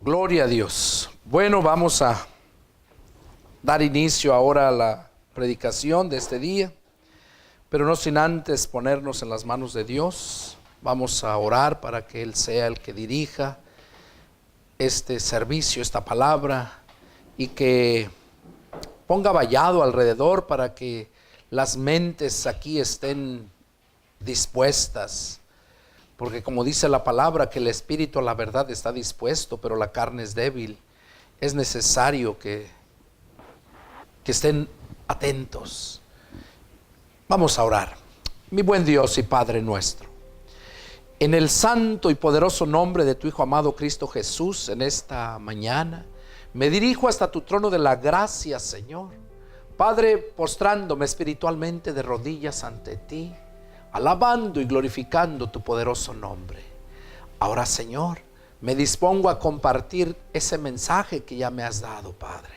Gloria a Dios. Bueno, vamos a dar inicio ahora a la predicación de este día, pero no sin antes ponernos en las manos de Dios. Vamos a orar para que Él sea el que dirija este servicio, esta palabra, y que ponga vallado alrededor para que las mentes aquí estén dispuestas. Porque como dice la palabra, que el espíritu a la verdad está dispuesto, pero la carne es débil. Es necesario que estén atentos. Vamos a orar. Mi buen Dios y Padre nuestro, en el santo y poderoso nombre de tu Hijo amado Cristo Jesús, en esta mañana, me dirijo hasta tu trono de la gracia, Señor. Padre, postrándome espiritualmente de rodillas ante ti, alabando y glorificando tu poderoso nombre. Ahora, Señor, me dispongo a compartir ese mensaje que ya me has dado, Padre.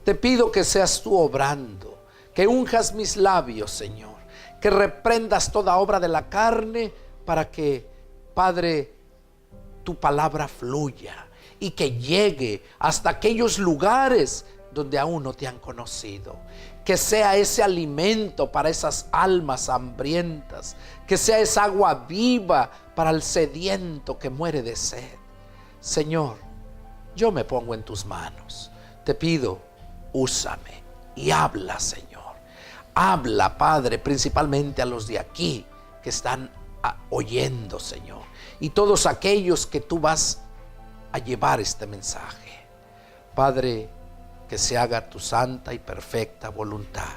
Te pido que seas tú obrando, que unjas mis labios, Señor, que reprendas toda obra de la carne para que, Padre, tu palabra fluya y que llegue hasta aquellos lugares donde aún no te han conocido. Que sea ese alimento para esas almas hambrientas, que sea esa agua viva para el sediento que muere de sed. Señor, yo me pongo en tus manos. Te pido, úsame y habla, Señor. Habla, Padre, principalmente a los de aquí que están oyendo, Señor, y todos aquellos que tú vas a llevar este mensaje. Padre, que se haga tu santa y perfecta voluntad.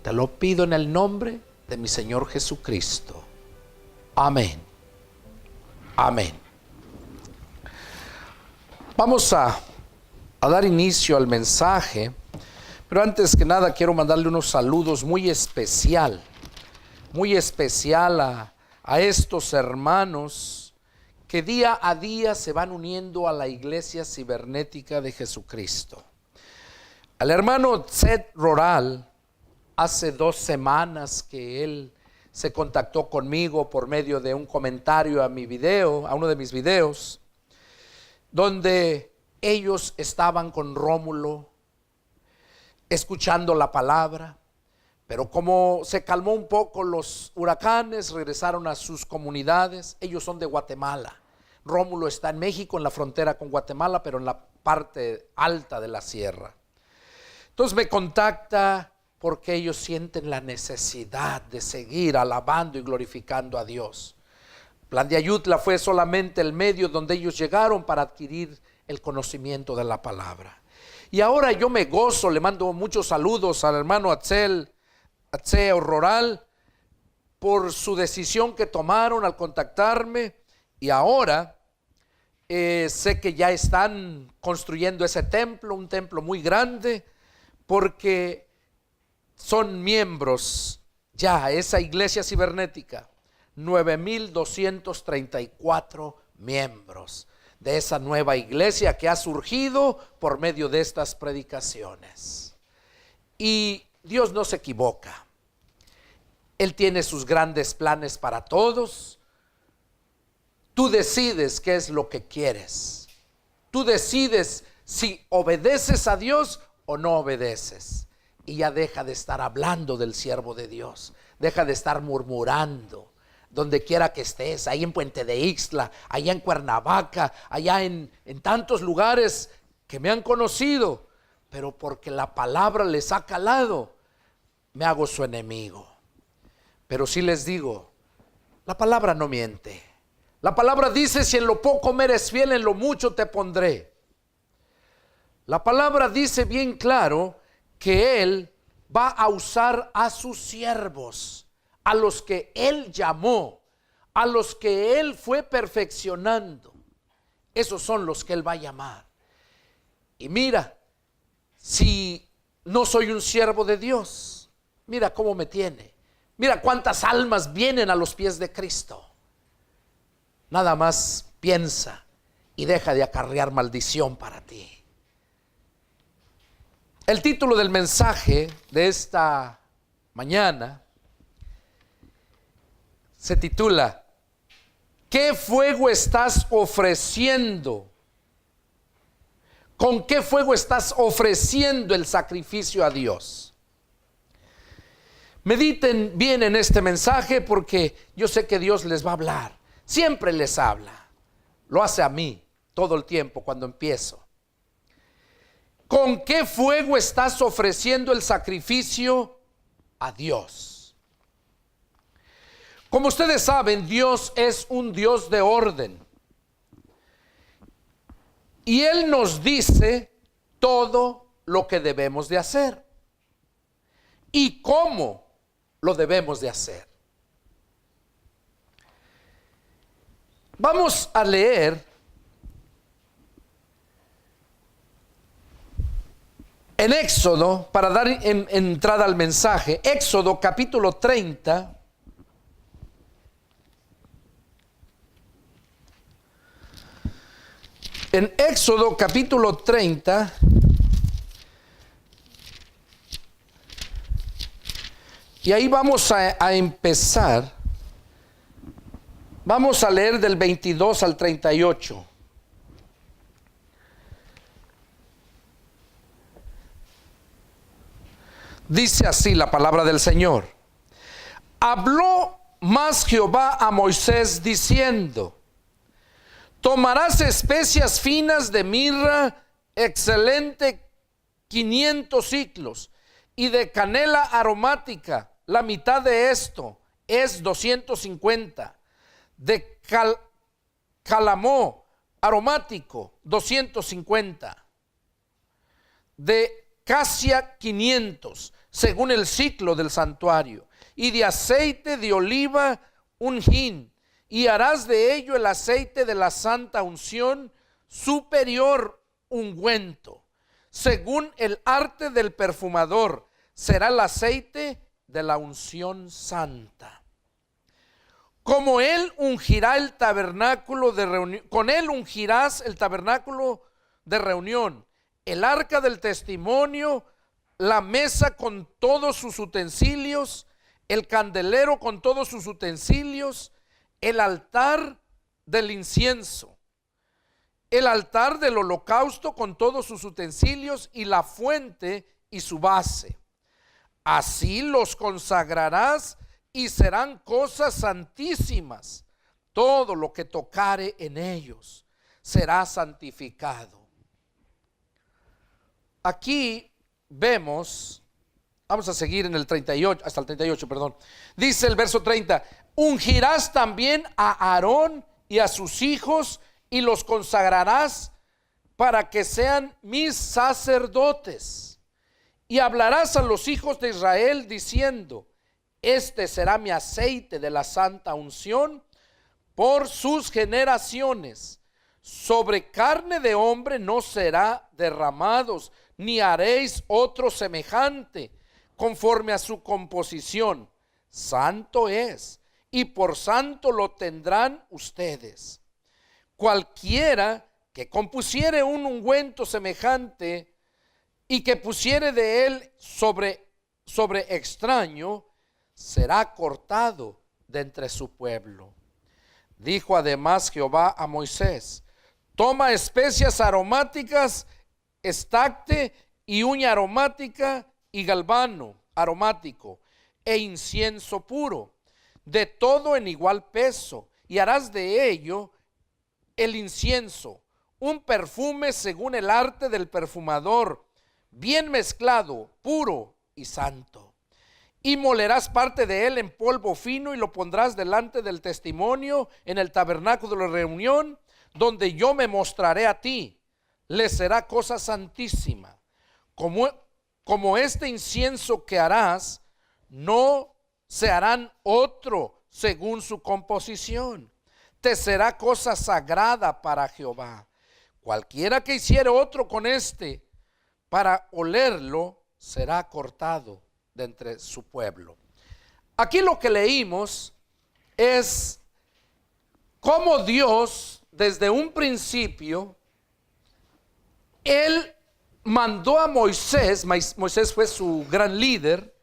Te lo pido en el nombre de mi Señor Jesucristo. Amén. Amén. Vamos a dar inicio al mensaje, pero antes que nada quiero mandarle unos saludos muy especial a estos hermanos que día a día se van uniendo a la iglesia cibernética de Jesucristo. Al hermano Seth Roral, hace 2 semanas que él se contactó conmigo por medio de un comentario a mi video, a uno de mis videos, donde ellos estaban con Rómulo escuchando la palabra, pero como se calmó un poco los huracanes, regresaron a sus comunidades. Ellos son de Guatemala. Rómulo está en México, en la frontera con Guatemala, pero en la parte alta de la sierra. Entonces me contacta porque ellos sienten la necesidad de seguir alabando y glorificando a Dios. Plan de Ayutla fue solamente el medio donde ellos llegaron para adquirir el conocimiento de la palabra. Y ahora yo me gozo, le mando muchos saludos al hermano Atseo Roral por su decisión que tomaron al contactarme, y ahora sé que ya están construyendo ese templo, un templo muy grande, porque son miembros ya, esa iglesia cibernética, 9,234 miembros de esa nueva iglesia que ha surgido por medio de estas predicaciones. Y Dios no se equivoca. Él tiene sus grandes planes para todos. Tú decides qué es lo que quieres. Tú decides si obedeces a Dios o no obedeces. Y ya deja de estar hablando del siervo de Dios. Deja de estar murmurando. Donde quiera que estés, ahí en Puente de Ixtla, allá en Cuernavaca, allá en tantos lugares que me han conocido, pero porque la palabra les ha calado, me hago su enemigo. Pero sí les digo, la palabra no miente. La palabra dice: si en lo poco me eres fiel, en lo mucho te pondré. La palabra dice bien claro que Él va a usar a sus siervos, a los que Él llamó, a los que Él fue perfeccionando. Esos son los que Él va a llamar. Y mira, si no soy un siervo de Dios, mira cómo me tiene. Mira cuántas almas vienen a los pies de Cristo. Nada más piensa y deja de acarrear maldición para ti. El título del mensaje de esta mañana se titula: ¿qué fuego estás ofreciendo ¿Con qué fuego estás ofreciendo el sacrificio a Dios? Mediten bien en este mensaje, porque yo sé que Dios les va a hablar. Siempre les habla. Lo hace a mí todo el tiempo cuando empiezo. ¿Con qué fuego estás ofreciendo el sacrificio a Dios? Como ustedes saben, Dios es un Dios de orden. Y Él nos dice todo lo que debemos de hacer y cómo lo debemos de hacer. Vamos a leer en Éxodo, para dar entrada al mensaje, Éxodo capítulo 30. En Éxodo capítulo 30, y ahí vamos a empezar. Vamos a leer del 22 al 38. Dice así la palabra del Señor. Habló más Jehová a Moisés diciendo: tomarás especias finas de mirra excelente 500 siclos, y de canela aromática la mitad de esto es 250, de calamó aromático 250, de casia 500 según el ciclo del santuario, y de aceite de oliva un hin. Y harás de ello el aceite de la santa unción, superior ungüento. Según el arte del perfumador, será el aceite de la unción santa. Como él ungirá el tabernáculo de reunión, con él ungirás el tabernáculo de reunión, el arca del testimonio, la mesa con todos sus utensilios, el candelero con todos sus utensilios, el altar del incienso, el altar del holocausto con todos sus utensilios, y la fuente y su base. Así los consagrarás y serán cosas santísimas. Todo lo que tocare en ellos será santificado. Aquí vemos, vamos a seguir en el 38, hasta el 38, perdón. Dice el verso 30: ungirás también a Aarón y a sus hijos, y los consagrarás para que sean mis sacerdotes. Y hablarás a los hijos de Israel diciendo: este será mi aceite de la santa unción por sus generaciones. Sobre carne de hombre no será derramados, ni haréis otro semejante, conforme a su composición. Santo es, y por santo lo tendrán ustedes. Cualquiera que compusiere un ungüento semejante y que pusiere de él sobre extraño, será cortado de entre su pueblo. Dijo además Jehová a Moisés: toma especias aromáticas, estacte y uña aromática y galbano aromático e incienso puro, de todo en igual peso, y harás de ello el incienso, un perfume según el arte del perfumador, bien mezclado, puro y santo. Y molerás parte de él en polvo fino, y lo pondrás delante del testimonio en el tabernáculo de la reunión, donde yo me mostraré a ti. Le será cosa santísima. Como este incienso que harás, no se harán otro según su composición. Te será cosa sagrada para Jehová. Cualquiera que hiciere otro con este para olerlo, será cortado de entre su pueblo. Aquí lo que leímos es cómo Dios, desde un principio, Él mandó a Moisés. Moisés fue su gran líder.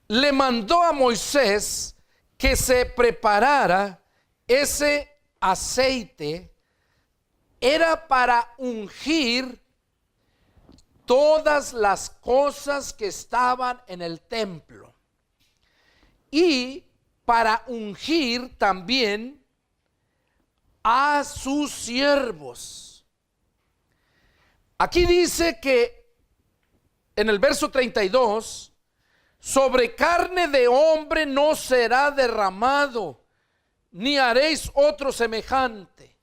Le mandó a Moisés que se preparara ese aceite era para ungir todas las cosas que estaban en el templo y para ungir también a sus siervos. Aquí dice que en el verso 32, sobre carne de hombre no será derramado, ni haréis otro semejante.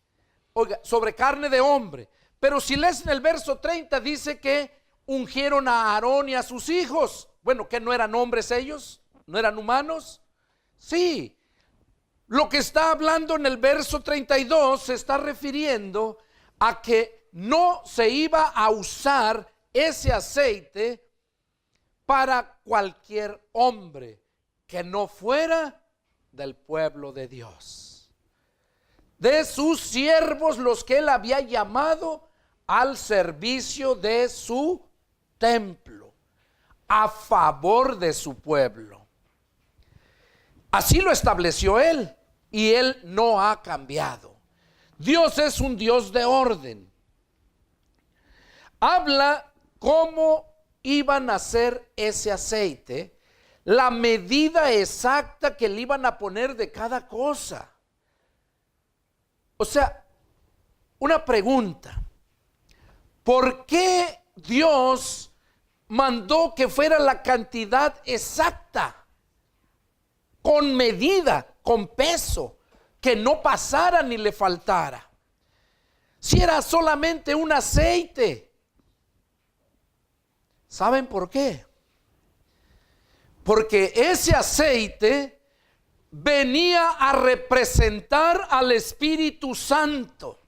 Oiga, sobre carne de hombre. Pero si lees en el verso 30 dice que ungieron a Aarón y a sus hijos. Bueno, ¿que no eran hombres ellos? ¿No eran humanos? Sí. Lo que está hablando en el verso 32 se está refiriendo a que no se iba a usar ese aceite para cualquier hombre que no fuera del pueblo de Dios, de sus siervos, los que él había llamado al servicio de su templo, a favor de su pueblo. Así lo estableció él y él no ha cambiado. Dios es un Dios de orden. Habla cómo iban a hacer ese aceite, la medida exacta que le iban a poner de cada cosa. O sea, una pregunta: ¿por qué Dios mandó que fuera la cantidad exacta, con medida, con peso, que no pasara ni le faltara? Si era solamente un aceite. ¿Saben por qué? Porque ese aceite venía a representar al Espíritu Santo.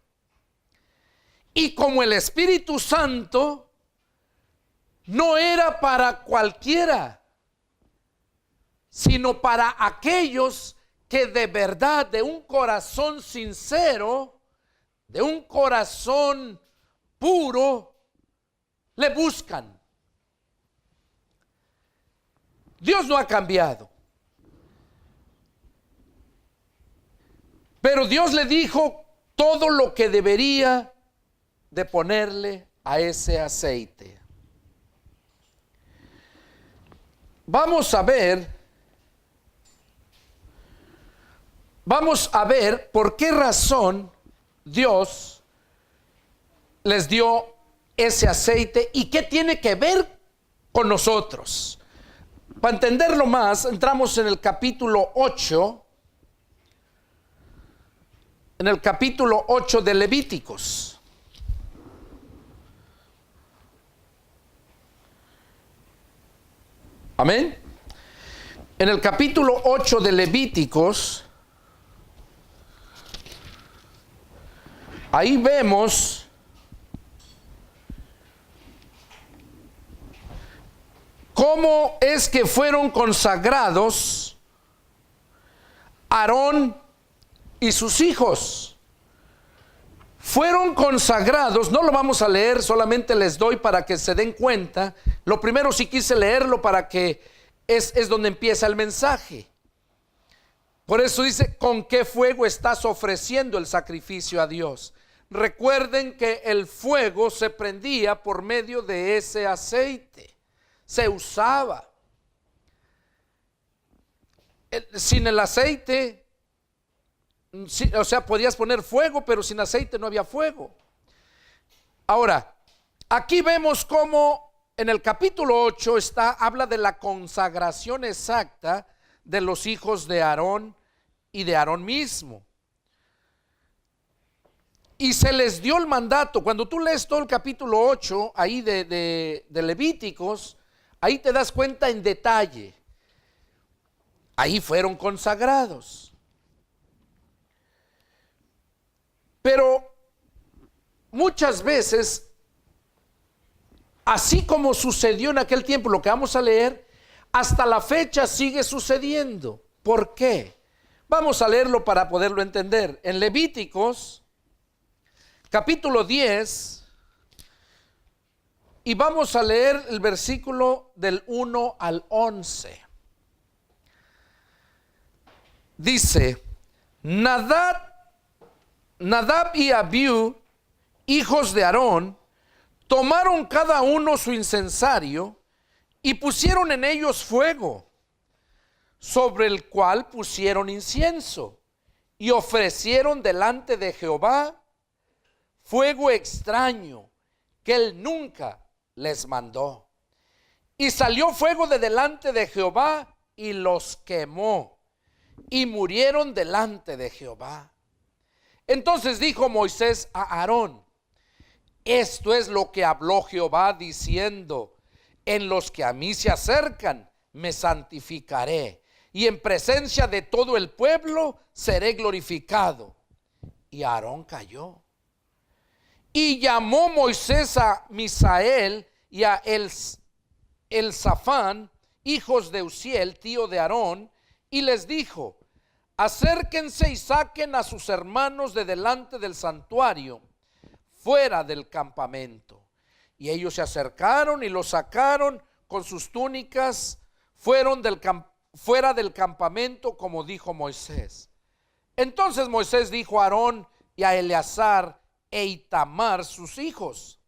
Y como el Espíritu Santo no era para cualquiera, sino para aquellos que de verdad, de un corazón sincero, de un corazón puro, le buscan. Dios no ha cambiado. Pero Dios le dijo todo lo que debería de ponerle a ese aceite. Vamos a ver por qué razón Dios les dio ese aceite y qué tiene que ver con nosotros. Para entenderlo más, entramos en el capítulo 8, de Levíticos. Amén. En el capítulo 8 de Levíticos, ahí vemos cómo es que fueron consagrados Aarón y sus hijos. Fueron consagrados, no lo vamos a leer, solamente les doy para que se den cuenta. Lo primero sí quise leerlo para que es donde empieza el mensaje. Por eso dice: ¿con qué fuego estás ofreciendo el sacrificio a Dios? Recuerden que el fuego se prendía por medio de ese aceite. Se usaba. Sin el aceite, o sea, podías poner fuego, pero sin aceite no había fuego. Ahora, aquí vemos cómo en el capítulo 8 habla de la consagración exacta de los hijos de Aarón y de Aarón mismo. Y se les dio el mandato. Cuando tú lees todo el capítulo 8 ahí de Levíticos, ahí te das cuenta en detalle. Ahí fueron consagrados. Pero muchas veces, así como sucedió en aquel tiempo, lo que vamos a leer, hasta la fecha sigue sucediendo. ¿Por qué? Vamos a leerlo para poderlo entender. En Levíticos, capítulo 10, y vamos a leer el versículo del 1 al 11. Dice: Nadab y Abiú hijos de Aarón, tomaron cada uno su incensario y pusieron en ellos fuego, sobre el cual pusieron incienso, y ofrecieron delante de Jehová fuego extraño que él nunca les mandó. Y salió fuego de delante de Jehová y los quemó, y murieron delante de Jehová. Entonces dijo Moisés a Aarón: esto es lo que habló Jehová diciendo: en los que a mí se acercan me santificaré, y en presencia de todo el pueblo seré glorificado. Y Aarón cayó. Y llamó Moisés a Misael y a Elzafán, hijos de Uziel, tío de Aarón, y les dijo: acérquense y saquen a sus hermanos de delante del santuario, fuera del campamento. Y ellos se acercaron y los sacaron con sus túnicas, fuera del campamento, como dijo Moisés. Entonces Moisés dijo a Aarón y a Eleazar e Itamar, sus hijos: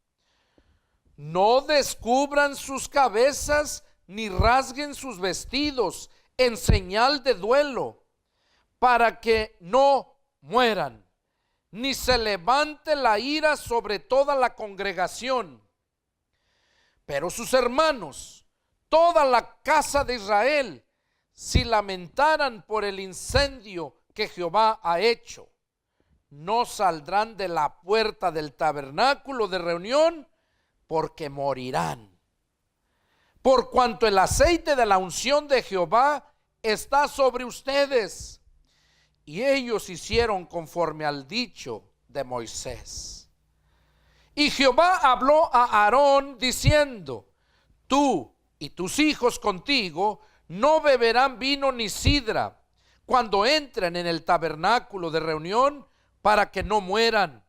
no descubran sus cabezas ni rasguen sus vestidos en señal de duelo, para que no mueran, ni se levante la ira sobre toda la congregación. Pero sus hermanos, toda la casa de Israel, si lamentaran por el incendio que Jehová ha hecho, no saldrán de la puerta del tabernáculo de reunión, porque morirán. Por cuanto el aceite de la unción de Jehová está sobre ustedes. Y ellos hicieron conforme al dicho de Moisés. Y Jehová habló a Aarón diciendo: tú y tus hijos contigo no beberán vino ni sidra cuando entren en el tabernáculo de reunión, para que no mueran.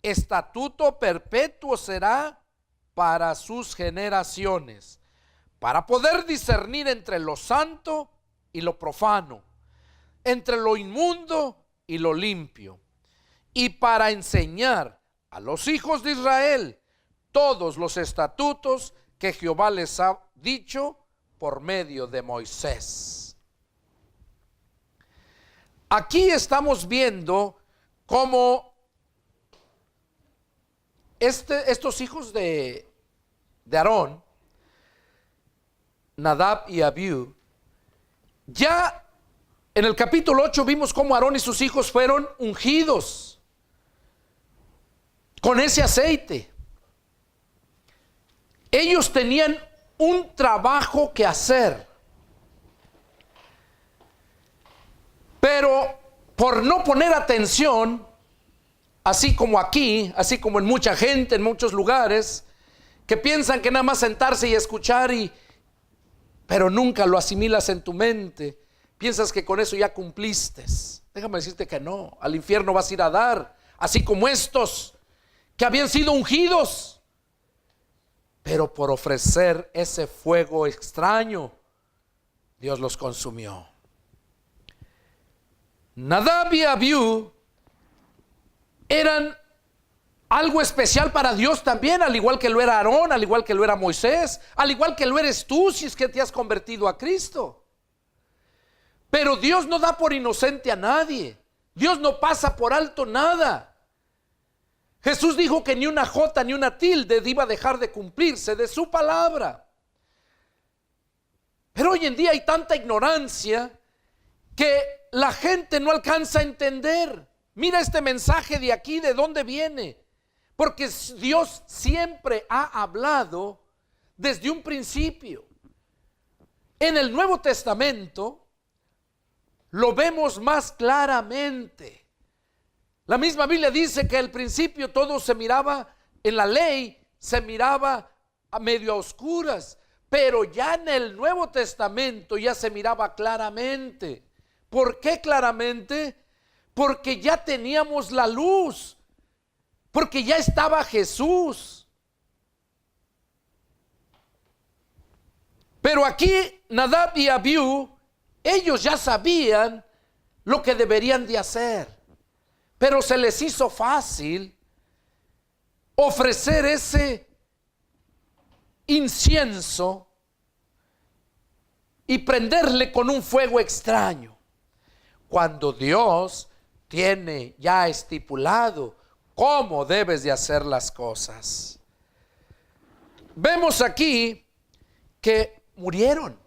Estatuto perpetuo será para sus generaciones, para poder discernir entre lo santo y lo profano, entre lo inmundo y lo limpio, y para enseñar a los hijos de Israel todos los estatutos que Jehová les ha dicho por medio de Moisés. Aquí estamos viendo cómo estos hijos de Aarón, Nadab y Abiú, ya en el capítulo 8 vimos cómo Aarón y sus hijos fueron ungidos con ese aceite. Ellos tenían un trabajo que hacer, pero por no poner atención, así como aquí, así como en mucha gente, en muchos lugares, que piensan que nada más sentarse y escuchar, pero nunca lo asimilas en tu mente. Piensas que con eso ya cumpliste. Déjame decirte que no. Al infierno vas a ir a dar, así como estos que habían sido ungidos, pero por ofrecer ese fuego extraño, Dios los consumió. Nadab y Abiú eran algo especial para Dios también, al igual que lo era Aarón, al igual que lo era Moisés, al igual que lo eres tú si es que te has convertido a Cristo. Pero Dios no da por inocente a nadie. Dios no pasa por alto nada. Jesús dijo que ni una jota ni una tilde iba a dejar de cumplirse de su palabra. Pero hoy en día hay tanta ignorancia que la gente no alcanza a entender. Mira este mensaje de aquí, ¿de dónde viene? Porque Dios siempre ha hablado desde un principio. En el Nuevo Testamento lo vemos más claramente. La misma Biblia dice que al principio todo se miraba, en la ley se miraba a medio a oscuras, pero ya en el Nuevo Testamento ya se miraba claramente. ¿Por qué claramente? Porque ya teníamos la luz, porque ya estaba Jesús. Pero aquí Nadab y Abiú, ellos ya sabían lo que deberían de hacer, pero se les hizo fácil ofrecer ese incienso y prenderle con un fuego extraño, cuando Dios tiene ya estipulado cómo debes de hacer las cosas? Vemos aquí que murieron.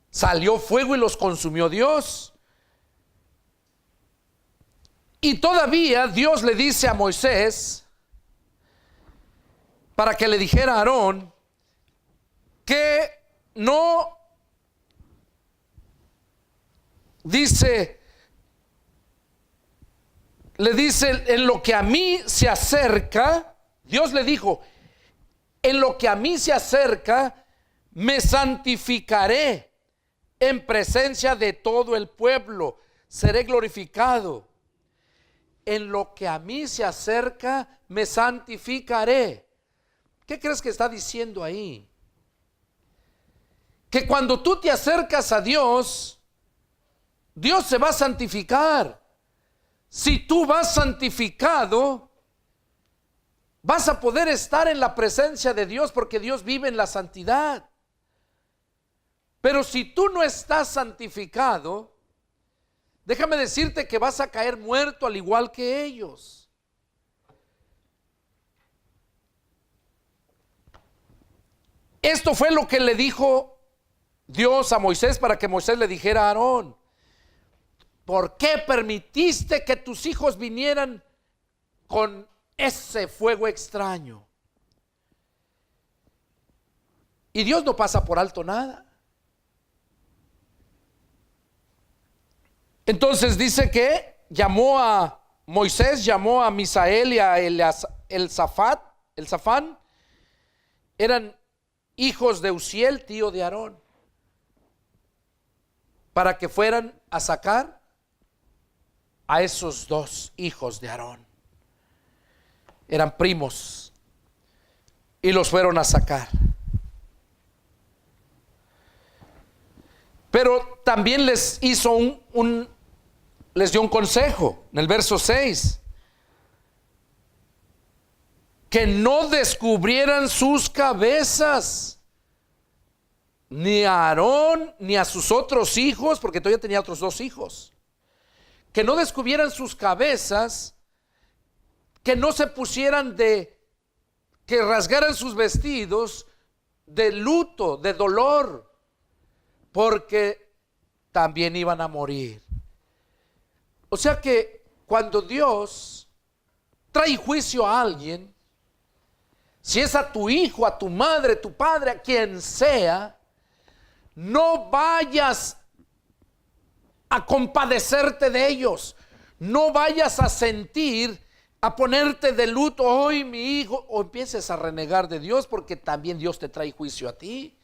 Salió fuego y los consumió Dios. Y todavía Dios le dice a Moisés, para que le dijera a Aarón, que no, le dice, en lo que a mí se acerca, Dios le dijo, en lo que a mí se acerca, me santificaré en presencia de todo el pueblo, seré glorificado. En lo que a mí se acerca, me santificaré. ¿Qué crees que está diciendo ahí? Que cuando tú te acercas a Dios, Dios se va a santificar. Si tú vas santificado, vas a poder estar en la presencia de Dios, porque Dios vive en la santidad. Pero si tú no estás santificado, déjame decirte que vas a caer muerto al igual que ellos. Esto fue lo que le dijo Dios a Moisés, para que Moisés le dijera a Aarón: ¿por qué permitiste que tus hijos vinieran con ese fuego extraño? Y Dios no pasa por alto nada. Entonces dice que Moisés llamó a Misael y a Elzafán, eran hijos de Uziel, tío de Aarón, para que fueran a sacar a esos dos hijos de Aarón. Eran primos y los fueron a sacar. Pero también les hizo les dio un consejo en el verso 6: que no descubrieran sus cabezas, ni a Aarón ni a sus otros hijos, porque todavía tenía otros dos hijos. Que no descubrieran sus cabezas, que no se pusieran que rasgaran sus vestidos de luto, de dolor, porque también iban a morir. O sea que cuando Dios trae juicio a alguien, si es a tu hijo, a tu madre, tu padre, a quien sea, no vayas a compadecerte de ellos, no vayas a sentir, a ponerte de luto, hoy mi hijo, o empieces a renegar de Dios, porque también Dios te trae juicio a ti.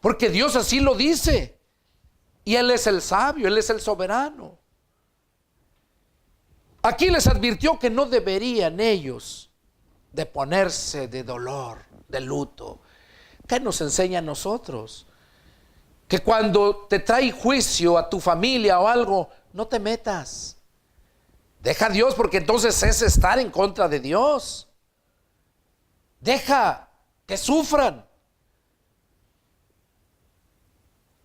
Porque Dios así lo dice. Y Él es el sabio, Él es el soberano. Aquí les advirtió que no deberían ellos de ponerse de dolor, de luto. ¿Qué nos enseña a nosotros? Que cuando te trae juicio a tu familia o algo, no te metas. Deja a Dios, porque entonces es estar en contra de Dios. Deja que sufran.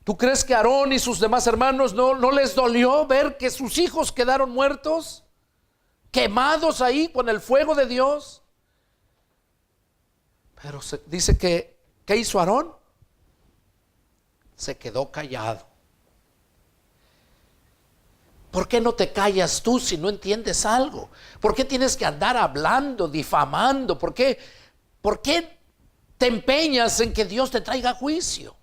¿Tú crees que Aarón y sus demás hermanos no les dolió ver que sus hijos quedaron muertos, quemados ahí con el fuego de Dios? Pero dice que, ¿qué hizo Aarón? Se quedó callado. ¿Por qué no te callas tú si no entiendes algo? ¿Por qué tienes que andar hablando, difamando? ¿Por qué te empeñas en que Dios te traiga juicio?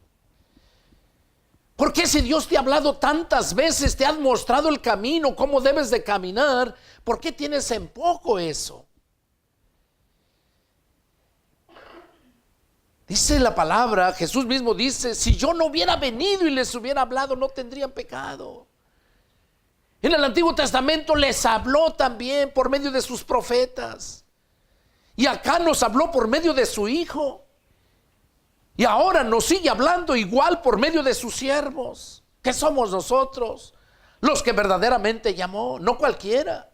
¿Por qué, si Dios te ha hablado tantas veces, te ha mostrado el camino, cómo debes de caminar, por qué tienes en poco eso? Dice la palabra, Jesús mismo dice: si yo no hubiera venido y les hubiera hablado, no tendrían pecado. En el Antiguo Testamento les habló también por medio de sus profetas, y acá nos habló por medio de su Hijo. Y ahora nos sigue hablando igual por medio de sus siervos, que somos nosotros, los que verdaderamente llamó, no cualquiera.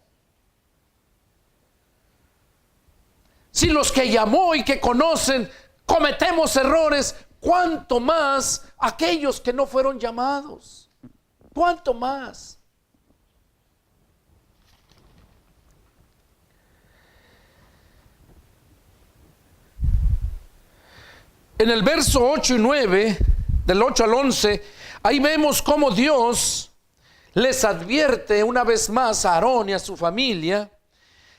Si los que llamó y que conocen cometemos errores, ¿cuánto más aquellos que no fueron llamados? ¿Cuánto más? En el verso 8 y 9, del 8 al 11, ahí vemos cómo Dios les advierte una vez más a Aarón y a su familia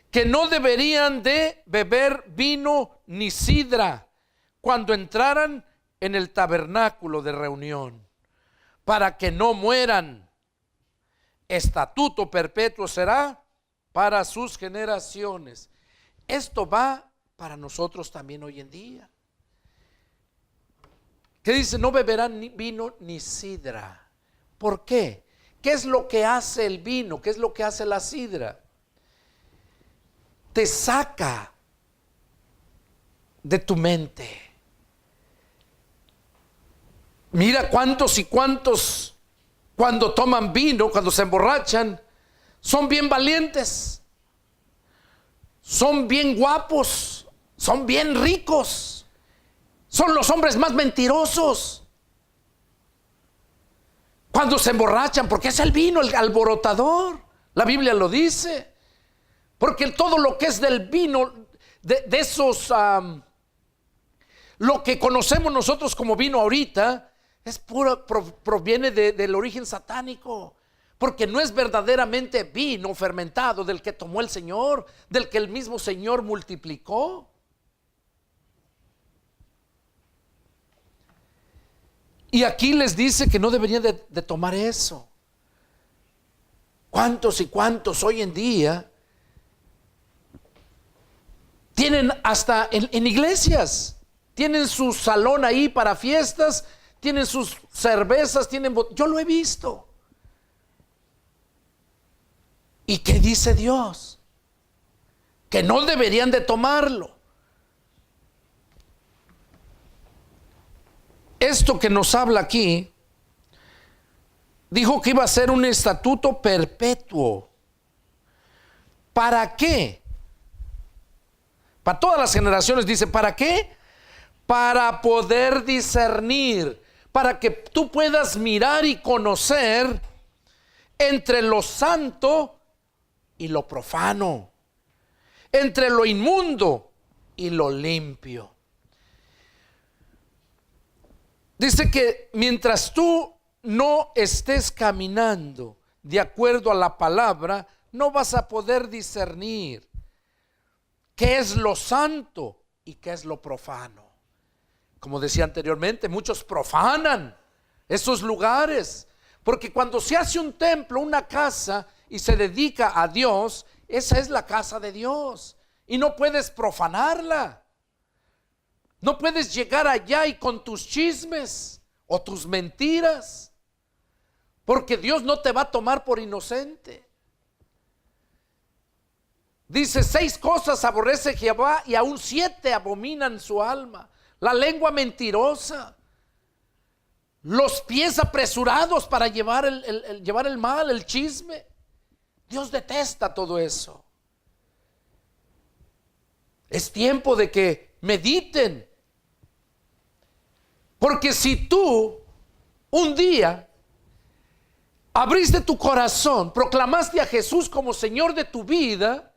que no deberían de beber vino ni sidra cuando entraran en el tabernáculo de reunión, para que no mueran. Estatuto perpetuo será para sus generaciones. Esto va para nosotros también hoy en día. Que dice, no beberán ni vino ni sidra. ¿Por qué? ¿Qué es lo que hace el vino? ¿Qué es lo que hace la sidra? Te saca de tu mente. Mira cuántos y cuántos cuando toman vino, cuando se emborrachan, son bien valientes, son bien guapos, son bien ricos, son los hombres más mentirosos. Cuando se emborrachan, porque es el vino el alborotador, la Biblia lo dice. Porque todo lo que es del vino, de esos, lo que conocemos nosotros como vino ahorita, es puro, proviene del origen satánico. Porque no es verdaderamente vino fermentado del que tomó el Señor, del que el mismo Señor multiplicó. Y aquí les dice que no deberían de tomar eso. ¿Cuántos y cuántos hoy en día tienen hasta en iglesias, tienen su salón ahí para fiestas, tienen sus cervezas, yo lo he visto? ¿Y qué dice Dios? Que no deberían de tomarlo. Esto que nos habla aquí, dijo que iba a ser un estatuto perpetuo. ¿Para qué? Para todas las generaciones, dice, ¿para qué? Para poder discernir, para que tú puedas mirar y conocer entre lo santo y lo profano, entre lo inmundo y lo limpio. Dice que mientras tú no estés caminando de acuerdo a la palabra, no vas a poder discernir qué es lo santo y qué es lo profano. Como decía anteriormente, muchos profanan esos lugares, porque cuando se hace un templo, una casa, y se dedica a Dios, esa es la casa de Dios, y no puedes profanarla. No puedes llegar allá y con tus chismes o tus mentiras, porque Dios no te va a tomar por inocente. Dice, 6 cosas aborrece Jehová y aún 7 abominan su alma: la lengua mentirosa, los pies apresurados para llevar el mal, el chisme. Dios detesta todo eso. Es tiempo de que mediten, porque si tú un día abriste tu corazón, proclamaste a Jesús como Señor de tu vida,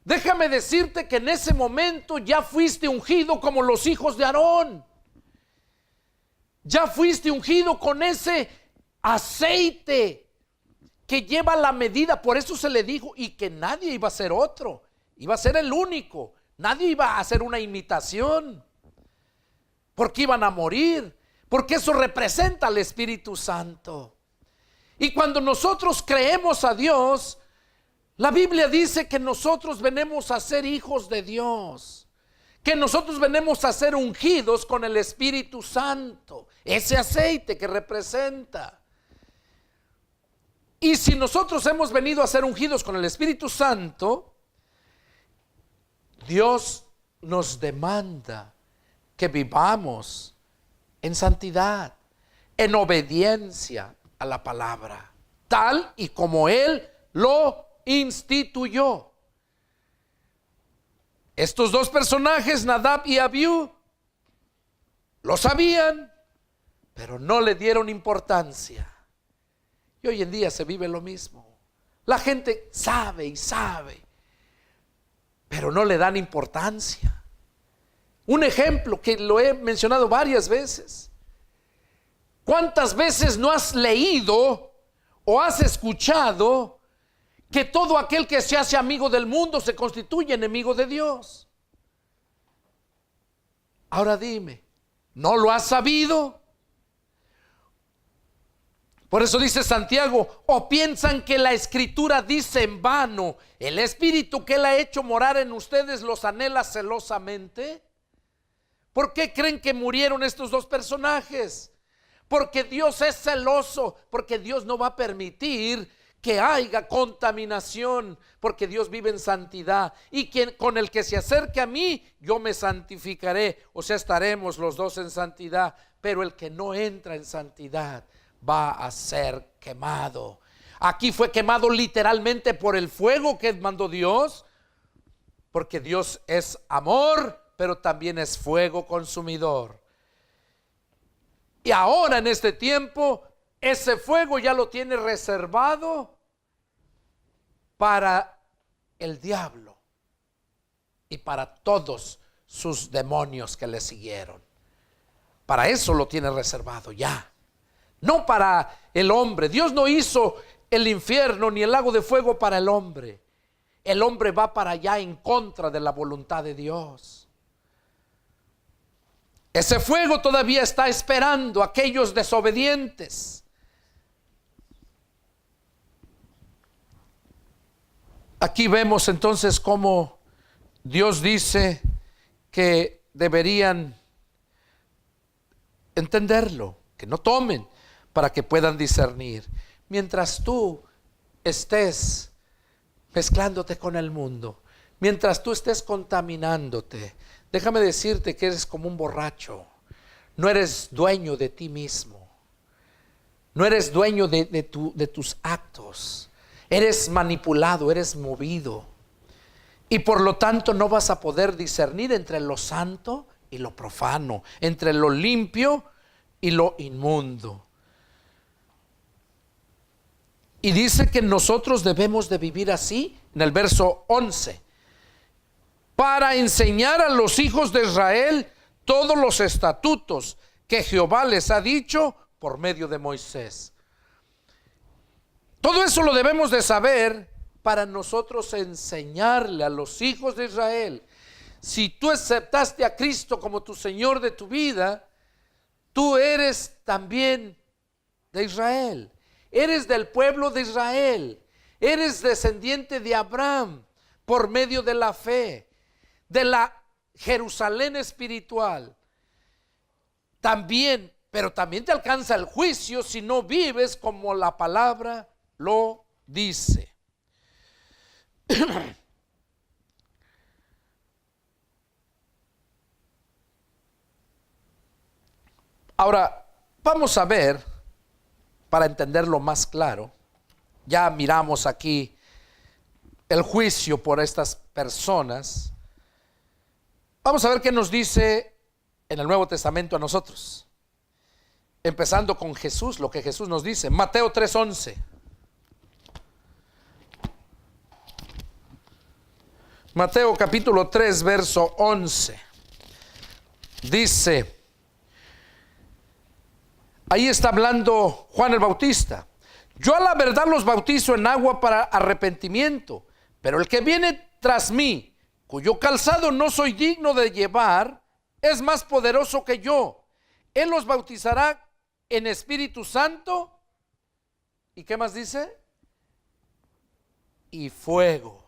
déjame decirte que en ese momento ya fuiste ungido como los hijos de Aarón. Ya fuiste ungido con ese aceite que lleva la medida. Por eso se le dijo, y que nadie iba a ser otro, iba a ser el único. Nadie iba a hacer una imitación, porque iban a morir, porque eso representa al Espíritu Santo. Y cuando nosotros creemos a Dios, la Biblia dice que nosotros venimos a ser hijos de Dios, que nosotros venimos a ser ungidos con el Espíritu Santo, ese aceite que representa. Y si nosotros hemos venido a ser ungidos con el Espíritu Santo, Dios nos demanda que vivamos en santidad, en obediencia a la palabra, tal y como Él lo instituyó. Estos dos personajes, Nadab y Abiú, lo sabían, pero no le dieron importancia. Y hoy en día se vive lo mismo. La gente sabe y sabe, pero no le dan importancia. Un ejemplo que lo he mencionado varias veces. ¿Cuántas veces no has leído o has escuchado que todo aquel que se hace amigo del mundo se constituye enemigo de Dios? Ahora dime, ¿no lo has sabido? Por eso dice Santiago, ¿o piensan que la Escritura dice en vano, el Espíritu que Él ha hecho morar en ustedes los anhela celosamente? ¿Por qué creen que murieron estos dos personajes? Porque Dios es celoso, porque Dios no va a permitir que haya contaminación, porque Dios vive en santidad, y con el que se acerque a mí, yo me santificaré, o sea, estaremos los dos en santidad, pero el que no entra en santidad va a ser quemado. Aquí fue quemado literalmente por el fuego que mandó Dios, porque Dios es amor, pero también es fuego consumidor. Y ahora en este tiempo, ese fuego ya lo tiene reservado para el diablo y para todos sus demonios que le siguieron. Para eso lo tiene reservado ya, no para el hombre. Dios no hizo el infierno ni el lago de fuego para el hombre. El hombre va para allá en contra de la voluntad de Dios. Ese fuego todavía está esperando a aquellos desobedientes. Aquí vemos entonces cómo Dios dice que deberían entenderlo, que no tomen para que puedan discernir. Mientras tú estés mezclándote con el mundo, mientras tú estés contaminándote, déjame decirte que eres como un borracho. No eres dueño de ti mismo. No eres dueño de tus actos. Eres manipulado, eres movido. Y por lo tanto no vas a poder discernir entre lo santo y lo profano, entre lo limpio y lo inmundo. Y dice que nosotros debemos de vivir así en el verso 11. Para enseñar a los hijos de Israel todos los estatutos que Jehová les ha dicho por medio de Moisés. Todo eso lo debemos de saber para nosotros enseñarle a los hijos de Israel. Si tú aceptaste a Cristo como tu Señor de tu vida, tú eres también de Israel. Eres del pueblo de Israel. Eres descendiente de Abraham por medio de la fe, de la Jerusalén espiritual. También, pero también te alcanza el juicio si no vives como la palabra lo dice. Ahora, vamos a ver, para entenderlo más claro, ya miramos aquí el juicio por estas personas. Vamos a ver qué nos dice en el Nuevo Testamento a nosotros. Empezando con Jesús, lo que Jesús nos dice. Mateo 3:11. Mateo capítulo 3, verso 11. Dice, ahí está hablando Juan el Bautista. Yo a la verdad los bautizo en agua para arrepentimiento, pero el que viene tras mí, cuyo calzado no soy digno de llevar, es más poderoso que yo. Él los bautizará en Espíritu Santo. ¿Y qué más dice? Y fuego.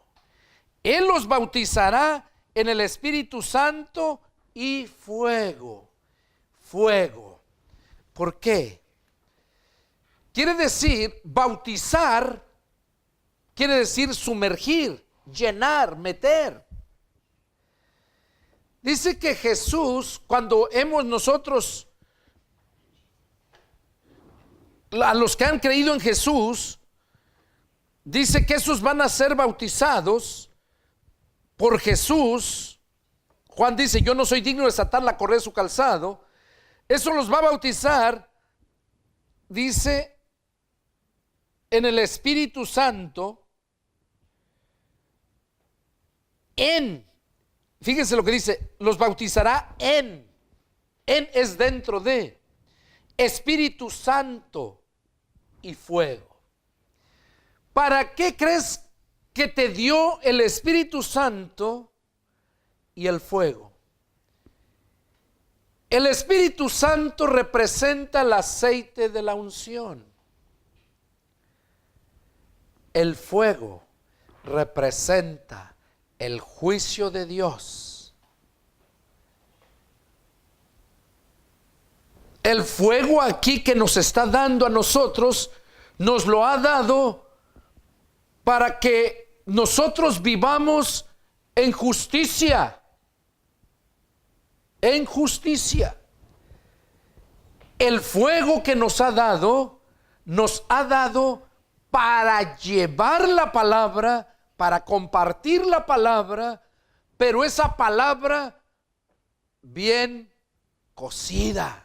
Él los bautizará en el Espíritu Santo y fuego. Fuego. ¿Por qué? Quiere decir, bautizar, quiere decir sumergir, llenar, meter. Dice que Jesús, cuando hemos nosotros, a los que han creído en Jesús, dice que esos van a ser bautizados por Jesús Juan dice, yo no soy digno de desatar la correa de su calzado. Eso los va a bautizar, dice, en el Espíritu Santo, fíjense lo que dice, los bautizará en es dentro de, Espíritu Santo y fuego. ¿Para qué crees que te dio el Espíritu Santo y el fuego? El Espíritu Santo representa el aceite de la unción. El fuego representa el juicio de Dios. El fuego aquí que nos está dando a nosotros, nos lo ha dado para que nosotros vivamos en justicia. En justicia. El fuego que nos ha dado para llevar la palabra, para compartir la palabra, pero esa palabra bien cocida.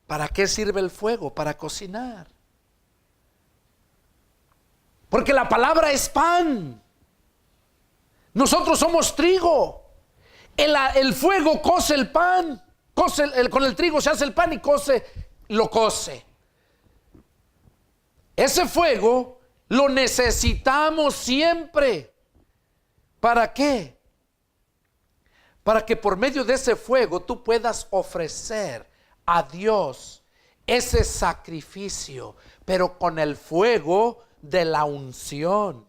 ¿Para qué sirve el fuego? Para cocinar. Porque la palabra es pan. Nosotros somos trigo. El fuego cose el pan. Con el trigo se hace el pan y lo cose. Ese fuego lo necesitamos siempre. ¿Para qué? Para que por medio de ese fuego tú puedas ofrecer a Dios ese sacrificio, pero con el fuego de la unción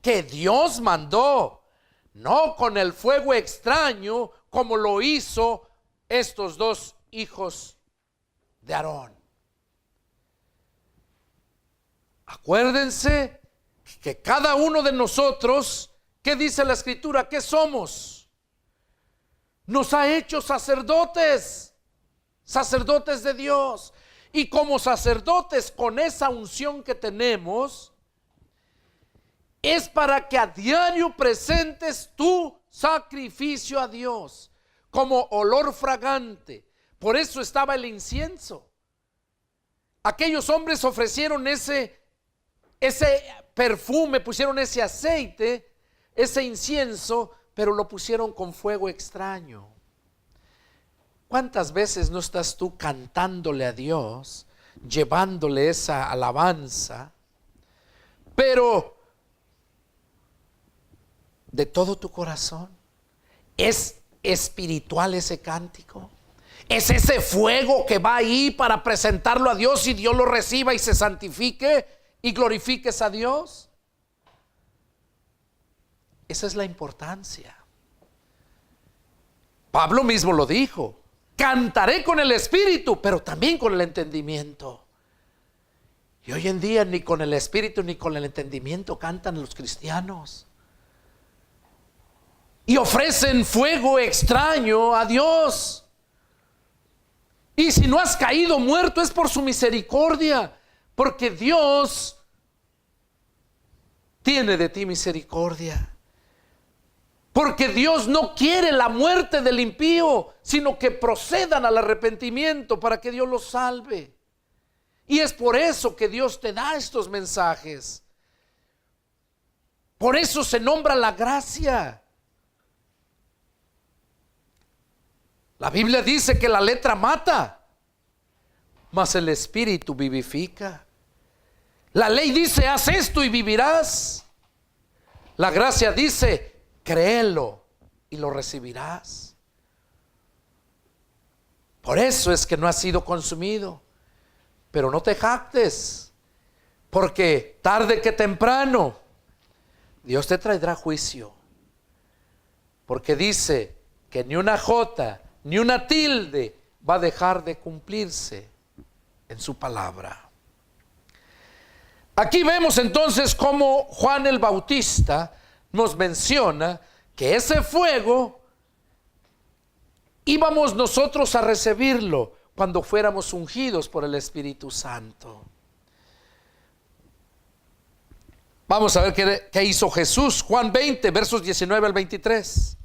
que Dios mandó, no con el fuego extraño como lo hizo estos dos hijos de Aarón. Acuérdense que cada uno de nosotros, ¿qué dice la Escritura? ¿Qué somos? Nos ha hecho sacerdotes de Dios. Y como sacerdotes, con esa unción que tenemos, es para que a diario presentes tu sacrificio a Dios como olor fragante. Por eso estaba el incienso. Aquellos hombres ofrecieron ese perfume, pusieron ese aceite, ese incienso, pero lo pusieron con fuego extraño. ¿Cuántas veces no estás tú cantándole a Dios, llevándole esa alabanza, pero de todo tu corazón? ¿Es espiritual ese cántico? ¿Es ese fuego que va ahí para presentarlo a Dios y Dios lo reciba y se santifique y glorifiques a Dios? Esa es la importancia. Pablo mismo lo dijo: cantaré con el espíritu, pero también con el entendimiento. Y hoy en día ni con el espíritu ni con el entendimiento cantan los cristianos. Y ofrecen fuego extraño a Dios. Y si no has caído muerto es por su misericordia, porque Dios tiene de ti misericordia. Porque Dios no quiere la muerte del impío, sino que procedan al arrepentimiento para que Dios los salve. Y es por eso que Dios te da estos mensajes. Por eso se nombra la gracia. La Biblia dice que la letra mata, mas el espíritu vivifica. La ley dice: haz esto y vivirás. La gracia dice: créelo y lo recibirás. Por eso es que no has sido consumido. Pero no te jactes, porque tarde que temprano Dios te traerá juicio. Porque dice que ni una jota ni una tilde va a dejar de cumplirse en su palabra. Aquí vemos entonces cómo Juan el Bautista nos menciona que ese fuego íbamos nosotros a recibirlo cuando fuéramos ungidos por el Espíritu Santo. Vamos a ver qué hizo Jesús. Juan 20, versos 19 al 23.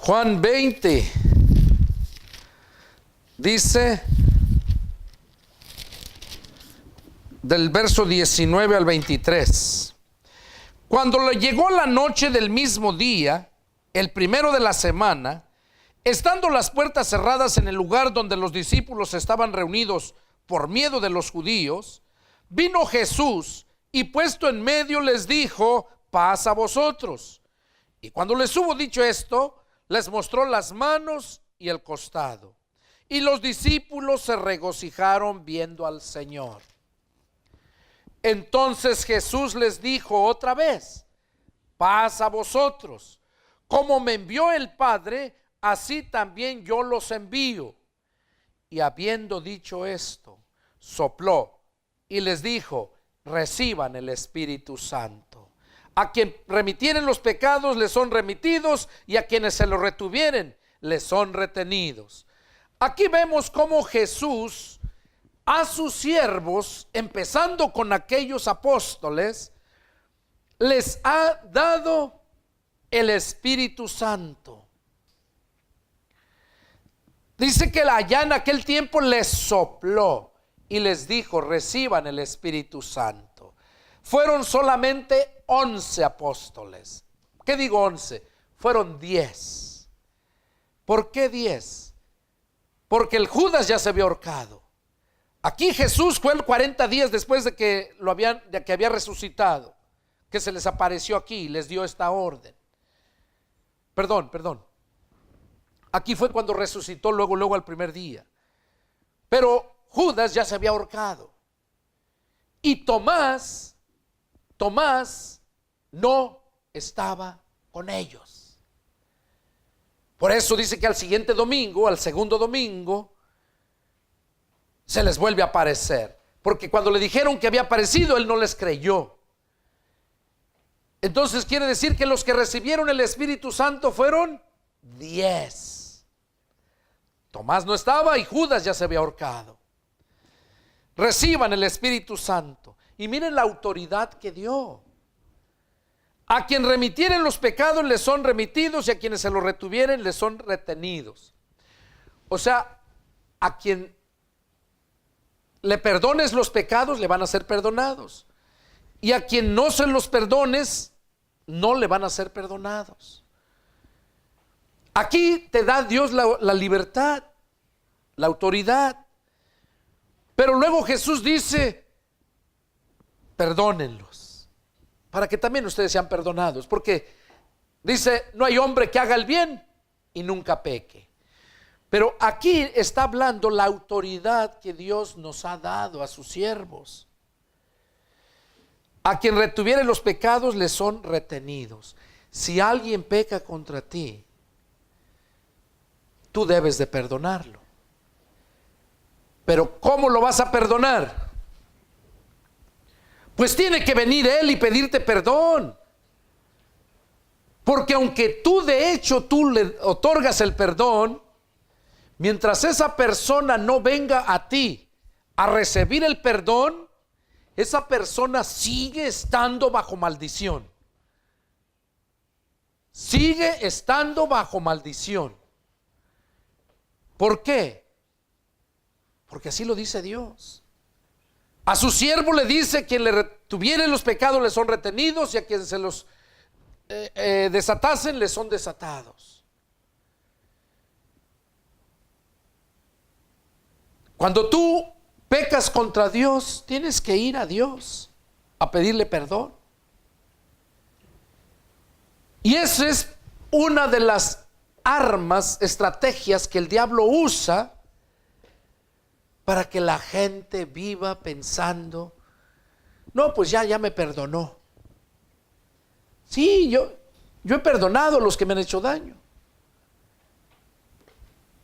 Juan 20 dice del verso 19 al 23. Cuando le llegó la noche del mismo día, el primero de la semana, estando las puertas cerradas en el lugar donde los discípulos estaban reunidos por miedo de los judíos, vino Jesús y puesto en medio les dijo: paz a vosotros. Y cuando les hubo dicho esto, les mostró las manos y el costado. Y los discípulos se regocijaron viendo al Señor. Entonces Jesús les dijo otra vez: paz a vosotros. Como me envió el Padre, así también yo los envío. Y habiendo dicho esto, sopló y les dijo: reciban el Espíritu Santo. A quien remitieren los pecados les son remitidos, y a quienes se los retuvieren les son retenidos. Aquí vemos cómo Jesús a sus siervos, empezando con aquellos apóstoles, les ha dado el Espíritu Santo. Dice que allá en aquel tiempo les sopló y les dijo: reciban el Espíritu Santo. Fueron solamente 11 apóstoles. ¿Qué digo 11? Fueron 10. ¿Por qué 10? Porque el Judas ya se había ahorcado. Aquí Jesús fue el 40 días después de que había resucitado, que se les apareció aquí y les dio esta orden. Perdón. Aquí fue cuando resucitó luego al primer día. Pero Judas ya se había ahorcado. Y Tomás no estaba con ellos. Por eso dice que al siguiente domingo, al segundo domingo, se les vuelve a aparecer. Porque cuando le dijeron que había aparecido, él no les creyó. Entonces quiere decir que los que recibieron el Espíritu Santo fueron 10. Tomás no estaba y Judas ya se había ahorcado. Reciban el Espíritu Santo. Y miren la autoridad que dio. A quien remitieren los pecados les son remitidos, y a quienes se los retuvieren les son retenidos. O sea, a quien le perdones los pecados le van a ser perdonados, y a quien no se los perdones no le van a ser perdonados. Aquí te da Dios la libertad, la autoridad. Pero luego Jesús dice: perdónenlos, para que también ustedes sean perdonados. Porque dice: no hay hombre que haga el bien y nunca peque. Pero aquí está hablando la autoridad que Dios nos ha dado a sus siervos. A quien retuviere los pecados les son retenidos. Si alguien peca contra ti, tú debes de perdonarlo. Pero ¿cómo lo vas a perdonar? Pues tiene que venir él y pedirte perdón. Porque aunque tú de hecho tú le otorgas el perdón, mientras esa persona no venga a ti a recibir el perdón, esa persona sigue estando bajo maldición. Sigue estando bajo maldición. ¿Por qué? Porque así lo dice Dios. A su siervo le dice: quien le retuviere los pecados le son retenidos, y a quien se los desatasen le son desatados. Cuando tú pecas contra Dios, tienes que ir a Dios a pedirle perdón. Y esa es una de las armas, estrategias que el diablo usa para que la gente viva pensando: no, pues ya me perdonó. Sí, yo he perdonado a los que me han hecho daño.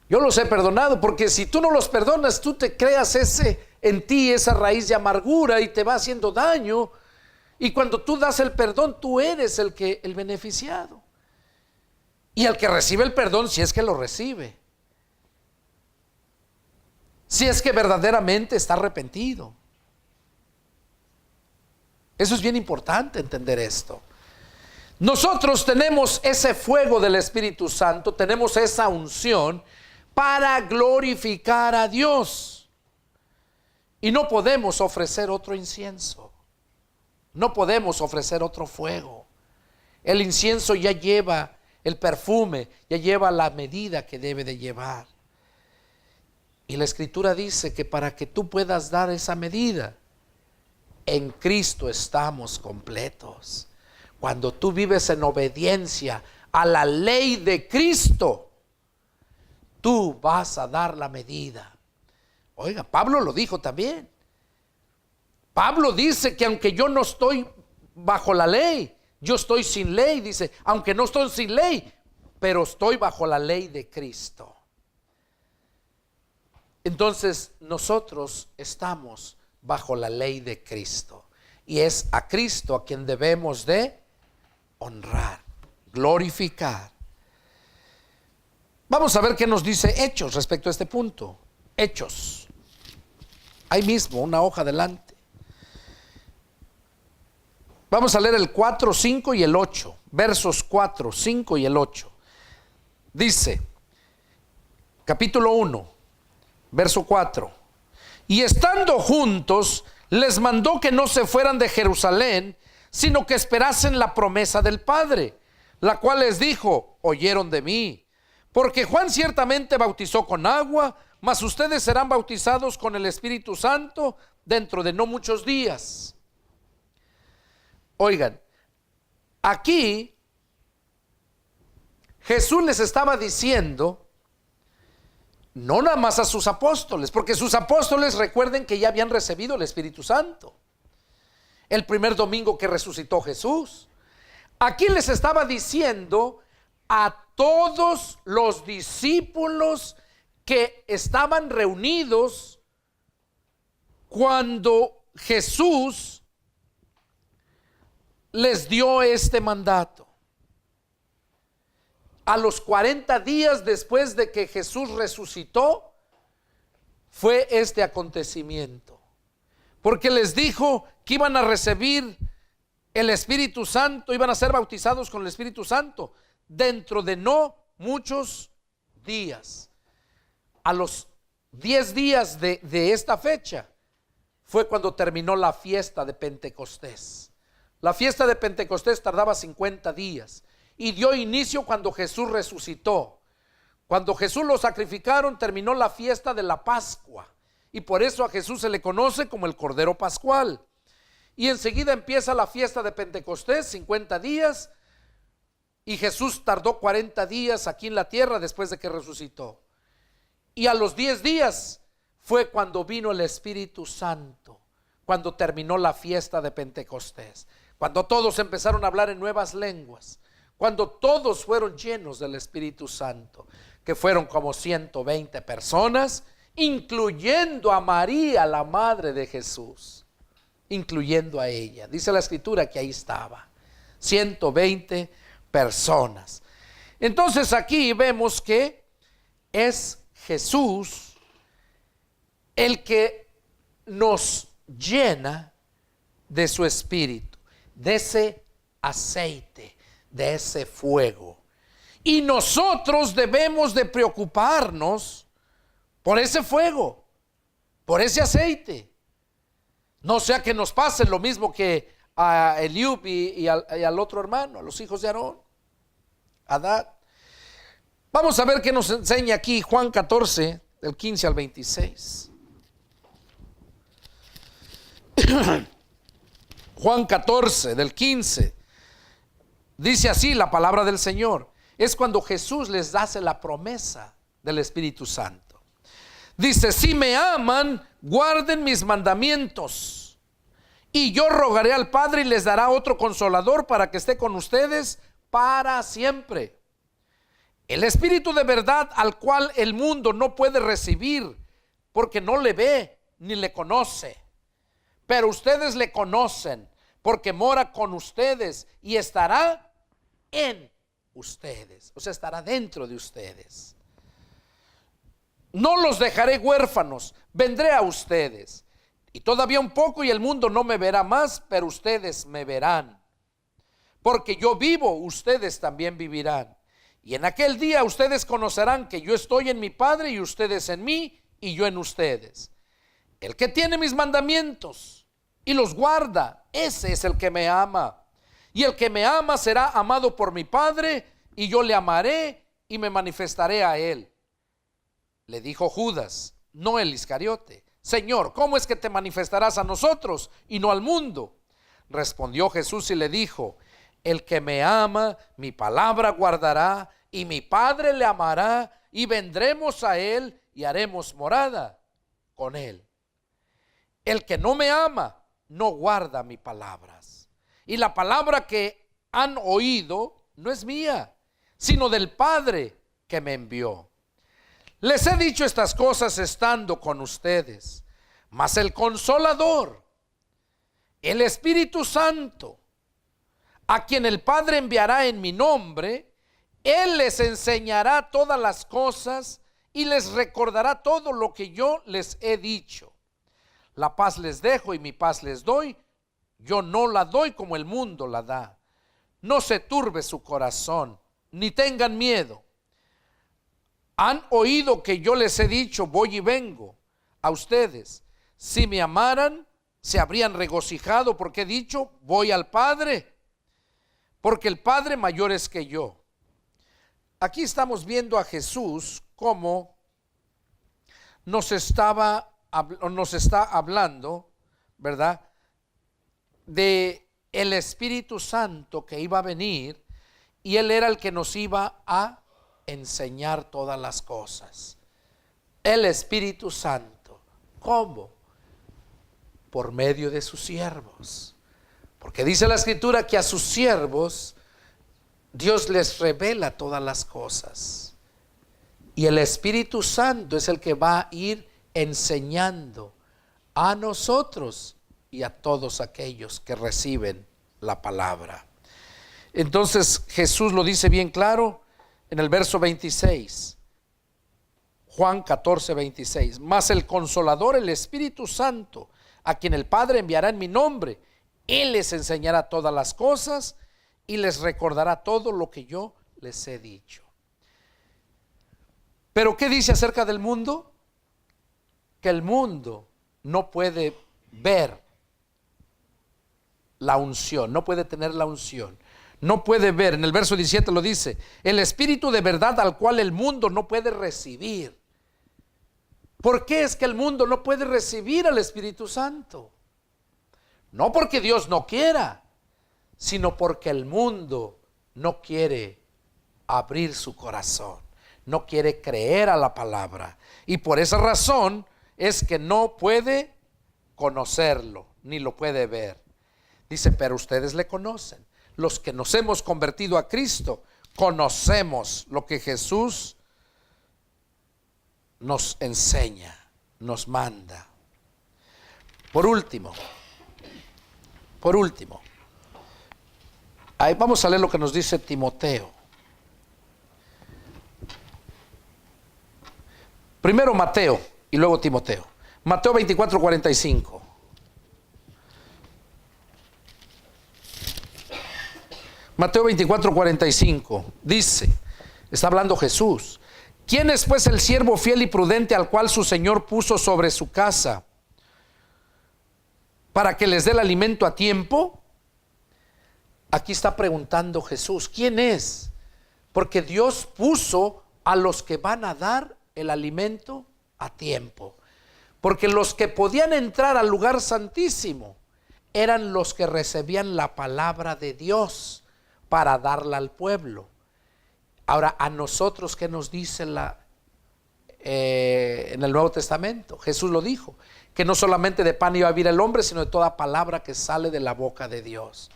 Yo los he perdonado, porque si tú no los perdonas, tú te creas en ti esa raíz de amargura y te va haciendo daño. Y cuando tú das el perdón, tú eres el beneficiado. Y el que recibe el perdón, si es que lo recibe, si es que verdaderamente está arrepentido. Eso es bien importante entender esto. Nosotros tenemos ese fuego del Espíritu Santo, tenemos esa unción para glorificar a Dios. Y no podemos ofrecer otro incienso, no podemos ofrecer otro fuego. El incienso ya lleva, el perfume ya lleva la medida que debe de llevar. Y la Escritura dice que para que tú puedas dar esa medida, en Cristo estamos completos. Cuando tú vives en obediencia a la ley de Cristo, tú vas a dar la medida. Oiga, Pablo lo dijo también. Pablo dice que aunque yo no estoy bajo la ley, yo estoy sin ley, dice, aunque no estoy sin ley, pero estoy bajo la ley de Cristo. Entonces nosotros estamos bajo la ley de Cristo y es a Cristo a quien debemos de honrar, glorificar. Vamos a ver qué nos dice Hechos respecto a este punto. Hechos, ahí mismo, una hoja adelante. Vamos a leer el 4, 5 y el 8, versos 4, 5 y el 8. Dice, capítulo 1, verso 4. Y estando juntos, les mandó que no se fueran de Jerusalén, sino que esperasen la promesa del Padre, la cual les dijo, oyeron de mí. Porque Juan ciertamente bautizó con agua, mas ustedes serán bautizados con el Espíritu Santo dentro de no muchos días. Oigan, aquí Jesús les estaba diciendo, no nada más a sus apóstoles, porque sus apóstoles recuerden que ya habían recibido el Espíritu Santo el primer domingo que resucitó Jesús. Aquí les estaba diciendo a todos los discípulos que estaban reunidos cuando Jesús les dio este mandato. A los 40 días después de que Jesús resucitó, fue este acontecimiento. Porque les dijo que iban a recibir el Espíritu Santo, iban a ser bautizados con el Espíritu Santo dentro de no muchos días. A los 10 días de esta fecha fue cuando terminó la fiesta de Pentecostés. La fiesta de Pentecostés tardaba 50 días y dio inicio cuando Jesús resucitó. Cuando Jesús lo sacrificaron, terminó la fiesta de la Pascua y por eso a Jesús se le conoce como el Cordero Pascual. Y enseguida empieza la fiesta de Pentecostés, 50 días, y Jesús tardó 40 días aquí en la tierra después de que resucitó. Y a los 10 días fue cuando vino el Espíritu Santo, cuando terminó la fiesta de Pentecostés, cuando todos empezaron a hablar en nuevas lenguas, cuando todos fueron llenos del Espíritu Santo, que fueron como 120 personas, incluyendo a María, la madre de Jesús, incluyendo a ella. Dice la Escritura que ahí estaba, 120 personas. Entonces aquí vemos que es Jesús el que nos llena de su Espíritu, de ese aceite, de ese fuego. Y nosotros debemos de preocuparnos por ese fuego, por ese aceite. No sea que nos pase lo mismo que a Eliub y al otro hermano, a los hijos de Aarón, Adad. Vamos a ver qué nos enseña aquí Juan 14, del 15 al 26. Juan 14, del 15. Dice así la palabra del Señor. Es cuando Jesús les hace la promesa del Espíritu Santo. Dice, si me aman, guarden mis mandamientos. Y yo rogaré al Padre y les dará otro consolador para que esté con ustedes para siempre. El Espíritu de verdad al cual el mundo no puede recibir porque no le ve ni le conoce. Pero ustedes le conocen porque mora con ustedes y estará en ustedes. O sea, estará dentro de ustedes. No los dejaré huérfanos, vendré a ustedes. Y todavía un poco y el mundo no me verá más, pero ustedes me verán. porque yo vivo, ustedes también vivirán. Y en aquel día ustedes conocerán que yo estoy en mi Padre y ustedes en mí y yo en ustedes. El que tiene mis mandamientos y los guarda, ese es el que me ama. Y el que me ama será amado por mi Padre, y yo le amaré y me manifestaré a él. Le dijo Judas, no el Iscariote: Señor, ¿cómo es que te manifestarás a nosotros y no al mundo? Respondió Jesús y le dijo: el que me ama, mi palabra guardará, y mi Padre le amará, y vendremos a él y haremos morada con él. El que no me ama, no guarda mis palabras. Y la palabra que han oído no es mía, sino del Padre que me envió. Les he dicho estas cosas estando con ustedes, mas el Consolador, el Espíritu Santo, a quien el Padre enviará en mi nombre, Él les enseñará todas las cosas y les recordará todo lo que yo les he dicho. La paz les dejo y mi paz les doy. Yo no la doy como el mundo la da. No se turbe su corazón, ni tengan miedo. Han oído que yo les he dicho, voy y vengo a ustedes. Si me amaran, se habrían regocijado porque he dicho, voy al Padre, porque el Padre mayor es que yo. Aquí estamos viendo a Jesús como nos está hablando, ¿verdad?, de el Espíritu Santo que iba a venir, y Él era el que nos iba a enseñar todas las cosas. El Espíritu Santo, ¿cómo? Por medio de sus siervos. Porque dice la Escritura que a sus siervos Dios les revela todas las cosas. Y el Espíritu Santo es el que va a ir enseñando a nosotros y a todos aquellos que reciben la palabra. Entonces Jesús lo dice bien claro en el verso 26. Juan 14, 26. Mas el Consolador, el Espíritu Santo, a quien el Padre enviará en mi nombre, Él les enseñará todas las cosas y les recordará todo lo que yo les he dicho. Pero ¿qué dice acerca del mundo? Que el mundo no puede ver la unción, no puede tener la unción, no puede ver. En el verso 17 lo dice: el Espíritu de verdad al cual el mundo no puede recibir. ¿Por qué es que el mundo no puede recibir al Espíritu Santo? No porque Dios no quiera, sino porque el mundo no quiere abrir su corazón, no quiere creer a la palabra, y por esa razón es que no puede conocerlo, ni lo puede ver. Dice, pero ustedes le conocen. Los que nos hemos convertido a Cristo, conocemos lo que Jesús nos enseña, nos manda. Por último, ahí vamos a leer lo que nos dice Timoteo. Primero Mateo y luego Timoteo. Mateo 24, 45. Mateo 24, 45 dice, está hablando Jesús: ¿quién es pues el siervo fiel y prudente al cual su Señor puso sobre su casa para que les dé el alimento a tiempo? Aquí está preguntando Jesús, ¿quién es? Porque Dios puso a los que van a dar el alimento a tiempo. Porque los que podían entrar al lugar santísimo eran los que recibían la palabra de Dios para darla al pueblo. Ahora, a nosotros, ¿qué nos dice en el Nuevo Testamento? Jesús lo dijo, que no solamente de pan iba a vivir el hombre, sino de toda palabra que sale de la boca de Dios.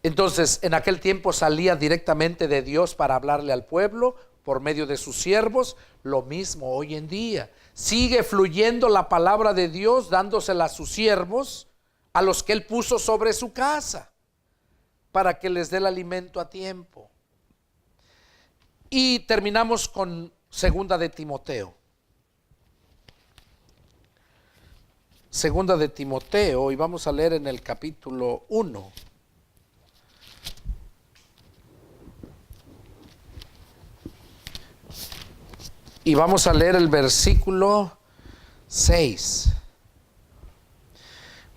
Entonces, en aquel tiempo salía directamente de Dios para hablarle al pueblo por medio de sus siervos. Lo mismo hoy en día, sigue fluyendo la palabra de Dios, dándosela a sus siervos, a los que Él puso sobre su casa, para que les dé el alimento a tiempo. Y terminamos con segunda de Timoteo. Segunda de Timoteo, y vamos a leer en el capítulo 1. y vamos a leer el versículo 6.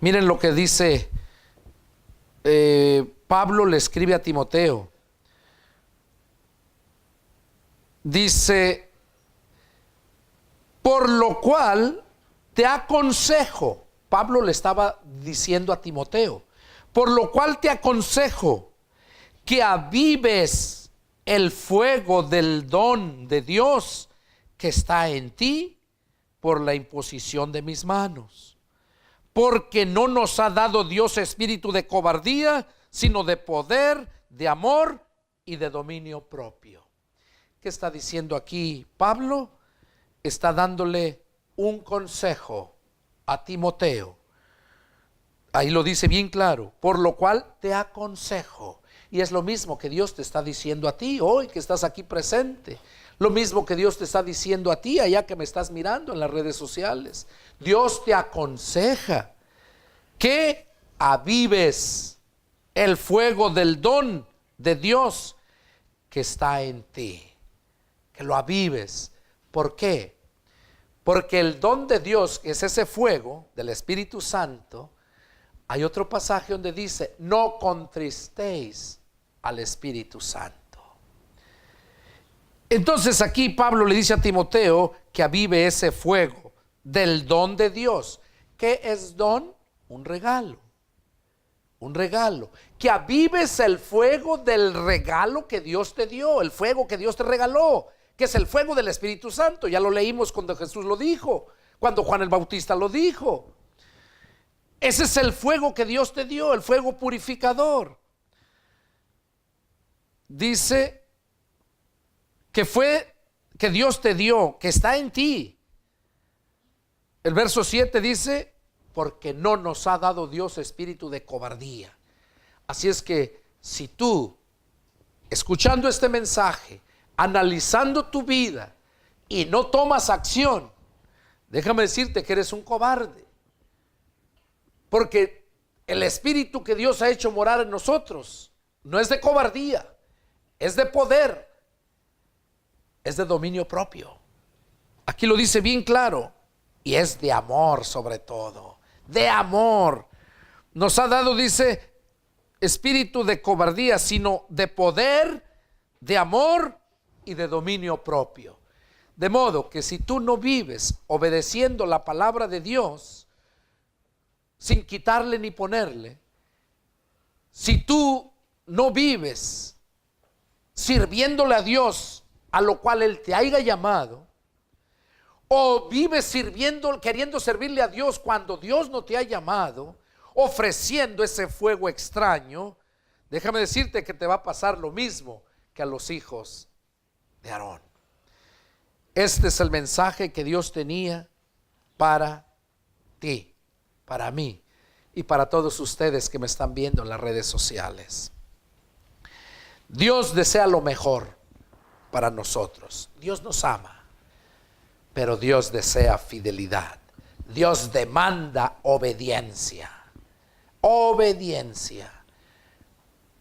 Miren lo que dice Pablo, le escribe a Timoteo. Dice: por lo cual te aconsejo. Pablo le estaba diciendo a Timoteo: por lo cual te aconsejo que avives el fuego del don de Dios que está en ti por la imposición de mis manos. Porque no nos ha dado Dios espíritu de cobardía, sino de poder, de amor y de dominio propio. ¿Qué está diciendo aquí Pablo? Está dándole un consejo a Timoteo. Ahí lo dice bien claro: por lo cual te aconsejo. Y es lo mismo que Dios te está diciendo a ti hoy que estás aquí presente. Lo mismo que Dios te está diciendo a ti allá que me estás mirando en las redes sociales. Dios te aconseja que avives el fuego del don de Dios que está en ti. Que lo avives. ¿Por qué? Porque el don de Dios, que es ese fuego del Espíritu Santo, hay otro pasaje donde dice: no contristéis al Espíritu Santo. Entonces aquí Pablo le dice a Timoteo que avive ese fuego del don de Dios. ¿Qué es don? Un regalo. Un regalo. Que avives el fuego del regalo que Dios te dio, el fuego que Dios te regaló, que es el fuego del Espíritu Santo. Ya lo leímos cuando Jesús lo dijo, cuando Juan el Bautista lo dijo. Ese es el fuego que Dios te dio, el fuego purificador. Dice que fue que Dios te dio, que está en ti. El verso 7 dice: porque no nos ha dado Dios espíritu de cobardía. Así es que si tú, escuchando este mensaje, analizando tu vida y no tomas acción, déjame decirte que eres un cobarde. Porque el espíritu que Dios ha hecho morar en nosotros no es de cobardía, es de poder, es de dominio propio. Aquí lo dice bien claro. Y es de amor sobre todo. De amor. Nos ha dado, dice, espíritu de cobardía, sino de poder, de amor y de dominio propio. De modo que si tú no vives obedeciendo la palabra de Dios, sin quitarle ni ponerle, si tú no vives sirviéndole a Dios, a lo cual Él te haya llamado, o vives sirviendo, queriendo servirle a Dios cuando Dios no te ha llamado, ofreciendo ese fuego extraño, déjame decirte que te va a pasar lo mismo que a los hijos de Aarón. Este es el mensaje que Dios tenía para ti, para mí y para todos ustedes que me están viendo en las redes sociales. Dios desea lo mejor para nosotros. Dios nos ama. Pero Dios desea fidelidad. Dios demanda obediencia. Obediencia.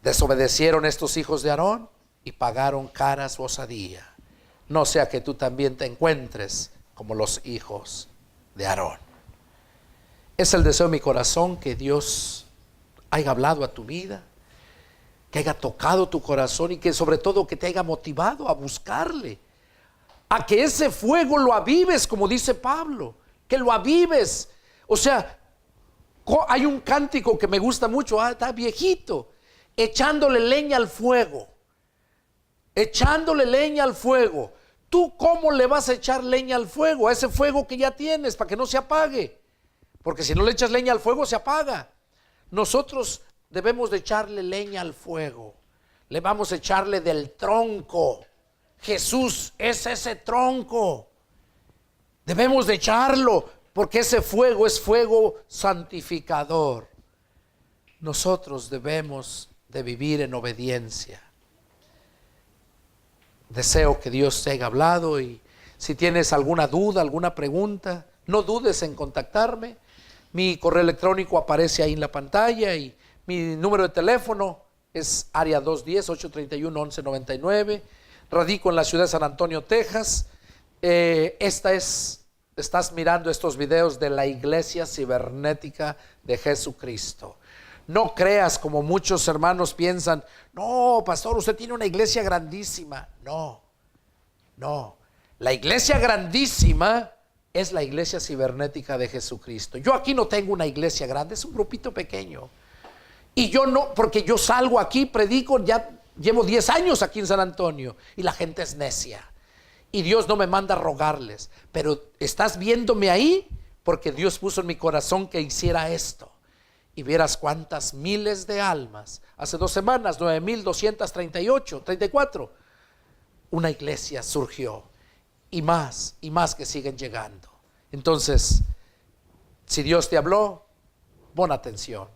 Desobedecieron estos hijos de Aarón y pagaron cara su osadía. No sea que tú también te encuentres como los hijos de Aarón. Es el deseo de mi corazón que Dios haya hablado a tu vida, que haya tocado tu corazón y que sobre todo que te haya motivado a buscarle, a que ese fuego lo avives, como dice Pablo, que lo avives. O sea, hay un cántico que me gusta mucho, está viejito, echándole leña al fuego, echándole leña al fuego. ¿Tú cómo le vas a echar leña al fuego? A ese fuego que ya tienes, para que no se apague, porque si no le echas leña al fuego se apaga. Nosotros debemos de echarle leña al fuego, le vamos a echarle del tronco. Jesús es ese tronco. Debemos de echarlo porque ese fuego es fuego santificador. Nosotros debemos de vivir en obediencia. Deseo que Dios te haya hablado y si tienes alguna duda, alguna pregunta, no dudes en contactarme. Mi correo electrónico aparece ahí en la pantalla y mi número de teléfono es área 210-831-1199. Radico en la ciudad de San Antonio, Texas. Estás mirando estos videos de la iglesia cibernética de Jesucristo. No creas como muchos hermanos piensan, no, pastor, usted tiene una iglesia grandísima. No. La iglesia grandísima es la iglesia cibernética de Jesucristo. Yo aquí no tengo una iglesia grande, es un grupito pequeño. Y yo no, porque yo salgo aquí, predico, ya llevo 10 años aquí en San Antonio y la gente es necia. Y Dios no me manda a rogarles, pero estás viéndome ahí porque Dios puso en mi corazón que hiciera esto. Y vieras cuántas miles de almas. Hace 2 semanas, 9,234. Una iglesia surgió. Y más que siguen llegando. Entonces, si Dios te habló, pon atención.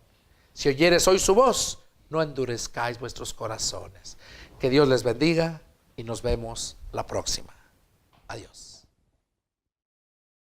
Si oyeres hoy su voz, no endurezcáis vuestros corazones. Que Dios les bendiga y nos vemos la próxima. Adiós.